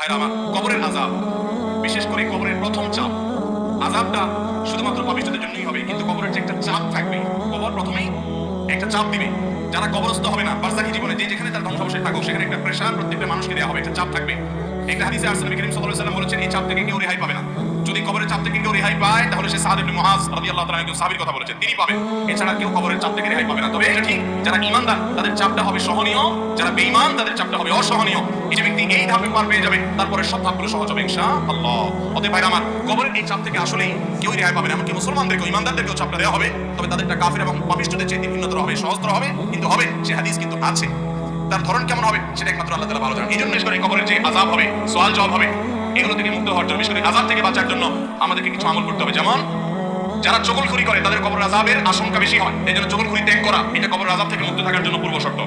ভাইরা আমার, কবরের আযাব, বিশেষ করে কবরের প্রথম চাপ, আযাবটা শুধুমাত্র পাপিষ্ঠদের জন্যই হবে, কিন্তু কবরের যে একটা চাপ থাকবে, কবর প্রথমেই একটা চাপ দিবে। যারা কবরস্থ হবে না বারজাখী জীবনে, যে যেখানে তার ধ্বংসাবশেষ থাকুক, সেখানে একটা প্রেশার প্রত্যেকটা মানুষকে দেওয়া হবে, একটা চাপ থাকবে। একটা হাদিসে আসছে নবী করিম সাল্লাল্লাহু আলাইহি ওয়াসাল্লাম বলেছেন, এই চাপ থেকে কেউ রেহাই পাবে না। যদি কবরের চাপ থেকে কেউ রেহাই পায়, তাহলে সে সাদ ইবনে মুআজ রাদিয়াল্লাহু তাআলা একজন সাহাবীর কথা বলেছেন, তিনি পাবেন। এছাড়া কেউ কবরের চাপ থেকে রেহাই পাবে না। তবে এটা ঠিক, যারা ঈমানদার তাদের চাপটা হবে সহনীয়, যারা বেঈমান তাদের চাপটা হবে অসহনীয়। এই যে ব্যক্তি এই ধাপে পার পেয়ে যাবে, তারপরে সব ধাপগুলো সহজ হবে ইনশাআল্লাহ। অতএব ভাইরা আমার, কবরের এই চাপ থেকে আসলেই কেউ রেহাই পাবে না। এমনকি মুসলমানদেরকেও, ঈমানদারদেরকেও চাপটা দেওয়া হবে, তবে তাদেরটা কাফির এবং পাপিষ্ঠদের চেয়ে ভিন্নতর হবে, সহজতর হবে, কিন্তু হবে। সে হাদিস কিন্তু আছে, তার ধরন কেমন হবে সেটা একমাত্র আল্লাহ তাআলা ভালো জানেন। এই জন্য বিশেষ করে কবরের যে আযাব হবে, সওয়াল জবাব হবে, এগুলো থেকে মুক্ত হওয়ার জন্য, বিশেষ করে আযাব থেকে বাঁচার জন্য আমাদেরকে কিছু আমল করতে হবে। যেমন যারা চগলখুরি করে তাদের কবরের আযাবের আশঙ্কা বেশি হয়, এই জন্য চগলখুরি ত্যাগ করা এটা কবরের আযাব থেকে মুক্ত থাকার জন্য পূর্ব শর্ত।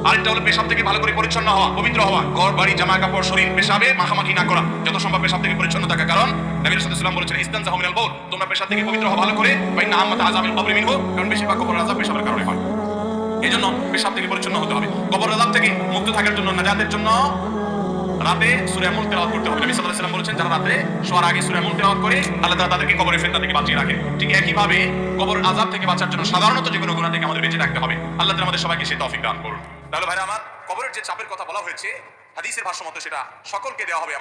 আরেকটা হলো পেশাব থেকে ভালো করে পরিচ্ছন্ন হওয়া, পবিত্র হওয়া, ঘর বাড়ি জামা কাপড় শরীর পেশাবে মাখামাখি না করা, যত সম্ভব পেশাব থেকে পরিচ্ছন্ন থাকা। কারণ নবী রাসূলুল্লাহ সাল্লাল্লাহু আলাইহি ওয়াসাল্লাম বলেছেন, ইস্তানজাহু মিনাল বাউল, তোমরা পেশাব থেকে পবিত্র হও ভালো করে, ফাইন্না আম্মাতা আযাবিল কবরি মিনহু, কারণ বেশিরভাগ কবরের আযাব পেশাবের কারণে হয়। এই জন্য পেশাব থেকে পরিচ্ছন্ন হতে হবে। কবরের আযাব থেকে মুক্ত থাকার জন্য, নাজাতের জন্য রাতে সূরা মুলক তেলাওয়াত করতে হবে। নবী সাল্লাল্লাহু আলাইহি ওয়াসাল্লাম বলেছেন, যারা রাতে শোয়ার আগে সূরা মুলক তেলাওয়াত করে, আল্লাহ তাআলা তাদেরকে কবরের ফিতনা থেকে বাঁচিয়ে রাখে। ঠিক একই ভাবে কবরের আযাব থেকে বাঁচার জন্য সাধারণত যে কোনো গুনাহ থেকে আমাদের বেঁচে থাকতে হবে। আল্লাহ তাআলা আমাদের সবাইকে সেই তৌফিক দান করুন। তাহলে ভাইরা আমার, কবরের যে চাপের কথা বলা হয়েছে হাদিসের ভাষ্য মতে সেটা সকলকে দেওয়া হবে।